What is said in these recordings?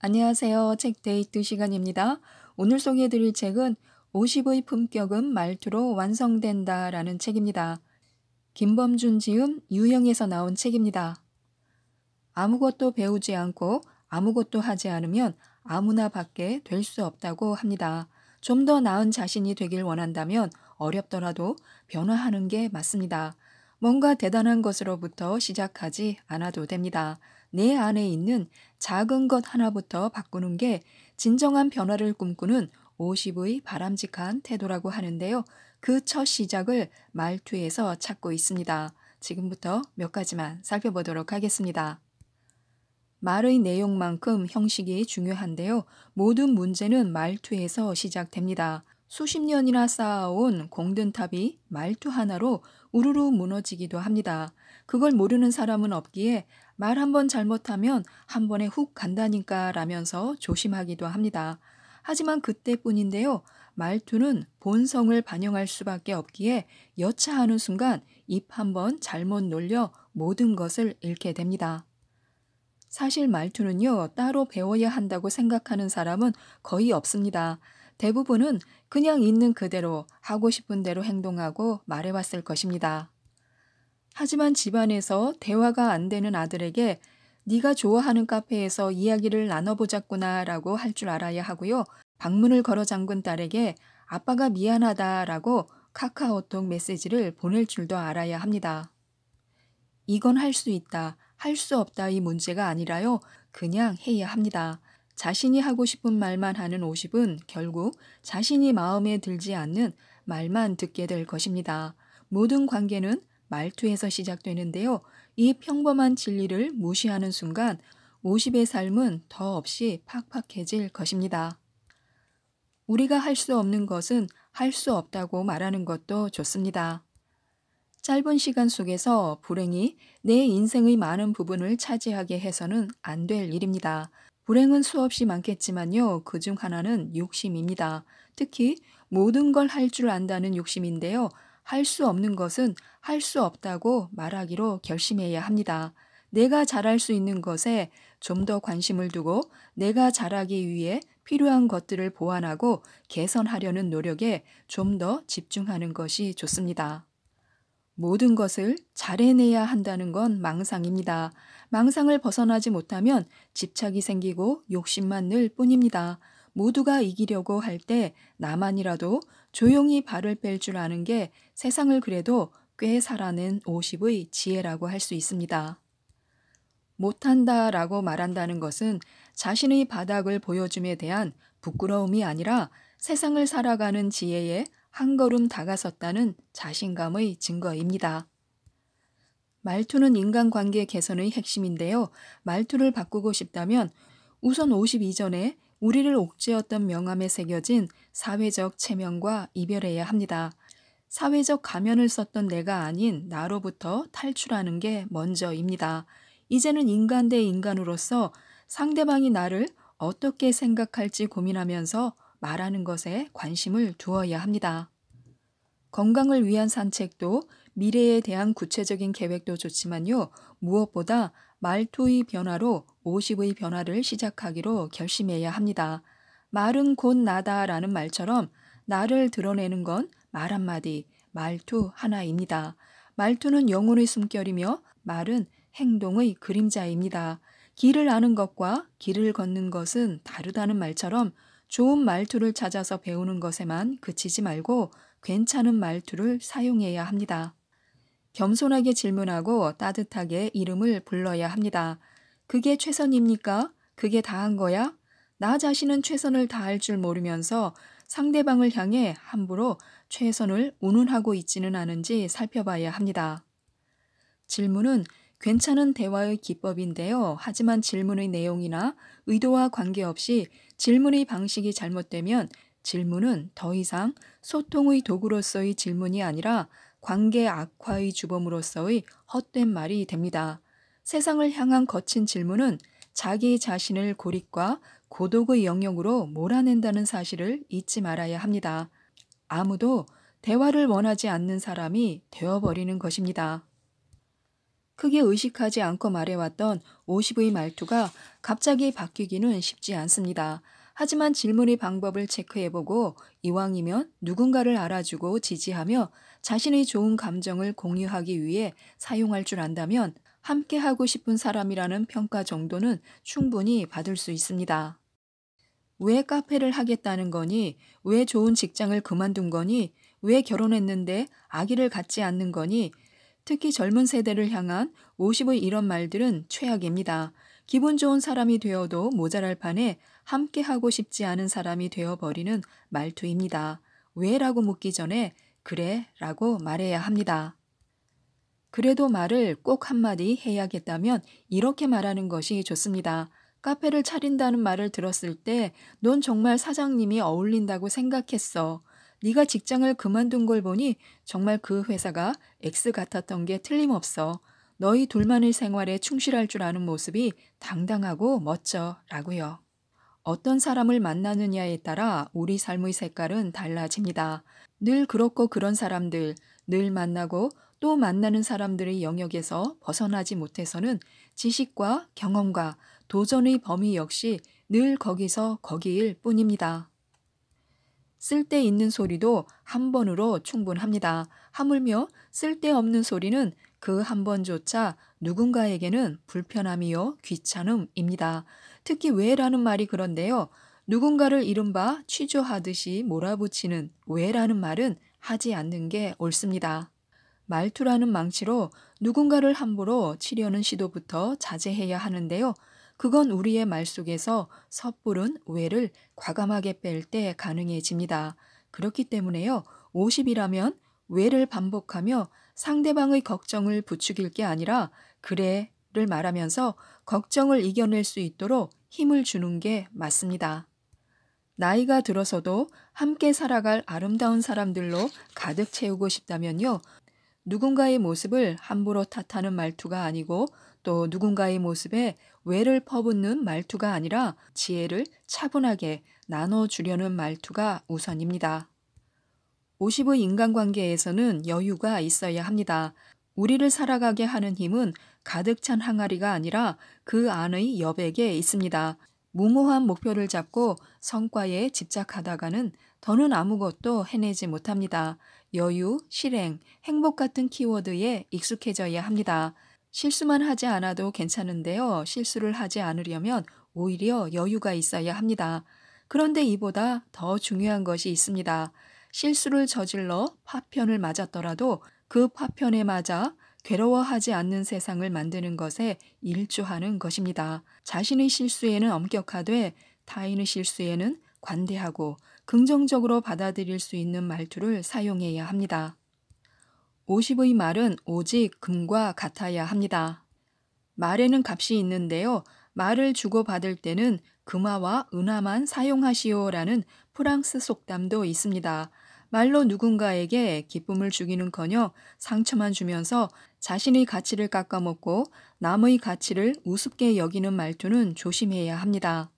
안녕하세요. 책데이트 시간입니다. 오늘 소개해드릴 책은 50의 품격은 말투로 완성된다 라는 책입니다. 김범준 지음, 유형에서 나온 책입니다. 아무것도 배우지 않고 아무것도 하지 않으면 아무나 받게 될 수 없다고 합니다. 좀 더 나은 자신이 되길 원한다면 어렵더라도 변화하는 게 맞습니다. 뭔가 대단한 것으로부터 시작하지 않아도 됩니다. 내 안에 있는 작은 것 하나부터 바꾸는 게 진정한 변화를 꿈꾸는 50의 바람직한 태도라고 하는데요. 그 첫 시작을 말투에서 찾고 있습니다. 지금부터 몇 가지만 살펴보도록 하겠습니다. 말의 내용만큼 형식이 중요한데요. 모든 문제는 말투에서 시작됩니다. 수십 년이나 쌓아온 공든탑이 말투 하나로 우르르 무너지기도 합니다. 그걸 모르는 사람은 없기에 말 한 번 잘못하면 한 번에 훅 간다니까 라면서 조심하기도 합니다. 하지만 그때뿐인데요. 말투는 본성을 반영할 수밖에 없기에 여차하는 순간 입 한 번 잘못 놀려 모든 것을 잃게 됩니다. 사실 말투는요, 따로 배워야 한다고 생각하는 사람은 거의 없습니다. 대부분은 그냥 있는 그대로 하고 싶은 대로 행동하고 말해왔을 것입니다. 하지만 집안에서 대화가 안 되는 아들에게 네가 좋아하는 카페에서 이야기를 나눠보자꾸나 라고 할 줄 알아야 하고요. 방문을 걸어 잠근 딸에게 아빠가 미안하다 라고 카카오톡 메시지를 보낼 줄도 알아야 합니다. 이건 할 수 있다, 할 수 없다 이 문제가 아니라요. 그냥 해야 합니다. 자신이 하고 싶은 말만 하는 50은 결국 자신이 마음에 들지 않는 말만 듣게 될 것입니다. 모든 관계는 말투에서 시작되는데요. 이 평범한 진리를 무시하는 순간 50의 삶은 더없이 팍팍해질 것입니다. 우리가 할 수 없는 것은 할 수 없다고 말하는 것도 좋습니다. 짧은 시간 속에서 불행이 내 인생의 많은 부분을 차지하게 해서는 안 될 일입니다. 불행은 수없이 많겠지만요. 그중 하나는 욕심입니다. 특히 모든 걸 할 줄 안다는 욕심인데요. 할 수 없는 것은 할 수 없다고 말하기로 결심해야 합니다. 내가 잘할 수 있는 것에 좀 더 관심을 두고 내가 잘하기 위해 필요한 것들을 보완하고 개선하려는 노력에 좀 더 집중하는 것이 좋습니다. 모든 것을 잘 해내야 한다는 건 망상입니다. 망상을 벗어나지 못하면 집착이 생기고 욕심만 늘 뿐입니다. 모두가 이기려고 할 때 나만이라도 조용히 발을 뺄 줄 아는 게 세상을 그래도 꽤 살아낸 50의 지혜라고 할 수 있습니다. 못한다라고 말한다는 것은 자신의 바닥을 보여줌에 대한 부끄러움이 아니라 세상을 살아가는 지혜에 한 걸음 다가섰다는 자신감의 증거입니다. 말투는 인간관계 개선의 핵심인데요. 말투를 바꾸고 싶다면 우선 50 이전에 우리를 옥죄었던 명함에 새겨진 사회적 체면과 이별해야 합니다. 사회적 가면을 썼던 내가 아닌 나로부터 탈출하는 게 먼저입니다. 이제는 인간 대 인간으로서 상대방이 나를 어떻게 생각할지 고민하면서 말하는 것에 관심을 두어야 합니다. 건강을 위한 산책도 미래에 대한 구체적인 계획도 좋지만요. 무엇보다 말투의 변화로 50의 변화를 시작하기로 결심해야 합니다. 말은 곧 나다라는 말처럼 나를 드러내는 건 말 한마디, 말투 하나입니다. 말투는 영혼의 숨결이며 말은 행동의 그림자입니다. 길을 아는 것과 길을 걷는 것은 다르다는 말처럼 좋은 말투를 찾아서 배우는 것에만 그치지 말고 괜찮은 말투를 사용해야 합니다. 겸손하게 질문하고 따뜻하게 이름을 불러야 합니다. 그게 최선입니까? 그게 다한 거야? 나 자신은 최선을 다할 줄 모르면서 상대방을 향해 함부로 최선을 운운하고 있지는 않은지 살펴봐야 합니다. 질문은 괜찮은 대화의 기법인데요. 하지만 질문의 내용이나 의도와 관계없이 질문의 방식이 잘못되면 질문은 더 이상 소통의 도구로서의 질문이 아니라 관계 악화의 주범으로서의 헛된 말이 됩니다. 세상을 향한 거친 질문은 자기 자신을 고립과 고독의 영역으로 몰아낸다는 사실을 잊지 말아야 합니다. 아무도 대화를 원하지 않는 사람이 되어버리는 것입니다. 크게 의식하지 않고 말해왔던 50의 말투가 갑자기 바뀌기는 쉽지 않습니다. 하지만 질문의 방법을 체크해보고 이왕이면 누군가를 알아주고 지지하며 자신의 좋은 감정을 공유하기 위해 사용할 줄 안다면 함께 하고 싶은 사람이라는 평가 정도는 충분히 받을 수 있습니다. 왜 카페를 하겠다는 거니? 왜 좋은 직장을 그만둔 거니? 왜 결혼했는데 아기를 갖지 않는 거니? 특히 젊은 세대를 향한 50의 이런 말들은 최악입니다. 기분 좋은 사람이 되어도 모자랄 판에 함께 하고 싶지 않은 사람이 되어버리는 말투입니다. 왜? 라고 묻기 전에 그래? 라고 말해야 합니다. 그래도 말을 꼭 한마디 해야겠다면 이렇게 말하는 것이 좋습니다. 카페를 차린다는 말을 들었을 때 넌 정말 사장님이 어울린다고 생각했어. 네가 직장을 그만둔 걸 보니 정말 그 회사가 X 같았던 게 틀림없어. 너희 둘만의 생활에 충실할 줄 아는 모습이 당당하고 멋져. 라고요. 어떤 사람을 만나느냐에 따라 우리 삶의 색깔은 달라집니다. 늘 그렇고 그런 사람들, 늘 만나고 또 만나는 사람들의 영역에서 벗어나지 못해서는 지식과 경험과 도전의 범위 역시 늘 거기서 거기일 뿐입니다. 쓸데있는 소리도 한 번으로 충분합니다. 하물며 쓸데없는 소리는 그 한 번조차 누군가에게는 불편함이요 귀찮음입니다. 특히 왜라는 말이 그런데요. 누군가를 이른바 취조하듯이 몰아붙이는 왜라는 말은 하지 않는 게 옳습니다. 말투라는 망치로 누군가를 함부로 치려는 시도부터 자제해야 하는데요. 그건 우리의 말 속에서 섣부른 왜를 과감하게 뺄 때 가능해집니다. 그렇기 때문에요. 50이라면 왜를 반복하며 상대방의 걱정을 부추길 게 아니라 그래를 말하면서 걱정을 이겨낼 수 있도록 힘을 주는 게 맞습니다. 나이가 들어서도 함께 살아갈 아름다운 사람들로 가득 채우고 싶다면요. 누군가의 모습을 함부로 탓하는 말투가 아니고 또 누군가의 모습에 왜를 퍼붓는 말투가 아니라 지혜를 차분하게 나눠주려는 말투가 우선입니다. 50의 인간관계에서는 여유가 있어야 합니다. 우리를 살아가게 하는 힘은 가득 찬 항아리가 아니라 그 안의 여백에 있습니다. 무모한 목표를 잡고 성과에 집착하다가는 더는 아무것도 해내지 못합니다. 여유, 실행, 행복 같은 키워드에 익숙해져야 합니다. 실수만 하지 않아도 괜찮은데요. 실수를 하지 않으려면 오히려 여유가 있어야 합니다. 그런데 이보다 더 중요한 것이 있습니다. 실수를 저질러 파편을 맞았더라도 그 파편에 맞아 괴로워하지 않는 세상을 만드는 것에 일조하는 것입니다. 자신의 실수에는 엄격하되 타인의 실수에는 관대하고 긍정적으로 받아들일 수 있는 말투를 사용해야 합니다. 50의 말은 오직 금과 같아야 합니다. 말에는 값이 있는데요. 말을 주고받을 때는 금화와 은화만 사용하시오라는 프랑스 속담도 있습니다. 말로 누군가에게 기쁨을 주기는커녕 상처만 주면서 자신의 가치를 깎아먹고 남의 가치를 우습게 여기는 말투는 조심해야 합니다.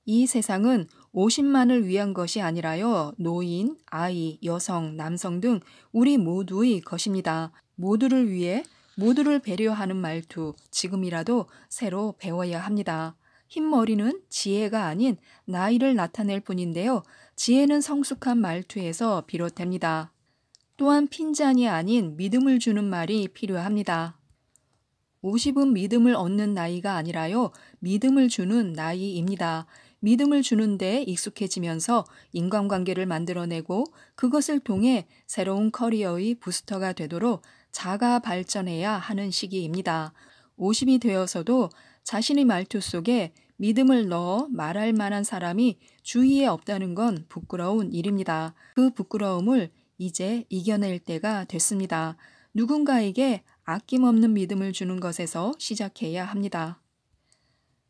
이 세상은 50만을 위한 것이 아니라요. 노인, 아이, 여성, 남성 등 우리 모두의 것입니다. 모두를 위해 모두를 배려하는 말투 지금이라도 새로 배워야 합니다. 흰머리는 지혜가 아닌 나이를 나타낼 뿐인데요. 지혜는 성숙한 말투에서 비롯됩니다. 또한 핀잔이 아닌 믿음을 주는 말이 필요합니다. 50은 믿음을 얻는 나이가 아니라요. 믿음을 주는 나이입니다. 믿음을 주는데 익숙해지면서 인간관계를 만들어내고 그것을 통해 새로운 커리어의 부스터가 되도록 자가 발전해야 하는 시기입니다. 50이 되어서도 자신의 말투 속에 믿음을 넣어 말할 만한 사람이 주위에 없다는 건 부끄러운 일입니다. 그 부끄러움을 이제 이겨낼 때가 됐습니다. 누군가에게 아낌없는 믿음을 주는 것에서 시작해야 합니다.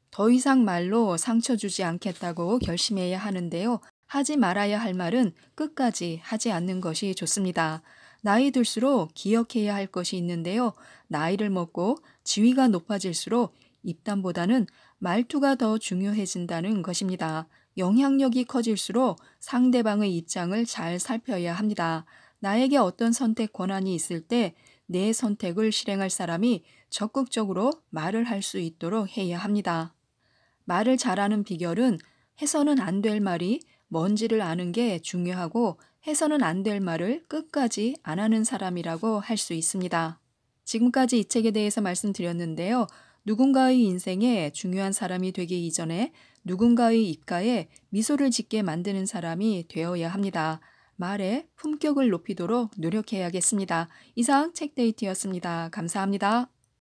더 이상 말로 상처 주지 않겠다고 결심해야 하는데요. 하지 말아야 할 말은 끝까지 하지 않는 것이 좋습니다. 나이 들수록 기억해야 할 것이 있는데요. 나이를 먹고 지위가 높아질수록 입담보다는 말투가 더 중요해진다는 것입니다. 영향력이 커질수록 상대방의 입장을 잘 살펴야 합니다. 나에게 어떤 선택 권한이 있을 때 내 선택을 실행할 사람이 적극적으로 말을 할 수 있도록 해야 합니다. 말을 잘하는 비결은 해서는 안 될 말이 뭔지를 아는 게 중요하고 해서는 안 될 말을 끝까지 안 하는 사람이라고 할 수 있습니다. 지금까지 이 책에 대해서 말씀드렸는데요. 누군가의 인생에 중요한 사람이 되기 이전에 누군가의 입가에 미소를 짓게 만드는 사람이 되어야 합니다. 말의 품격을 높이도록 노력해야겠습니다. 이상 책데이트였습니다. 감사합니다.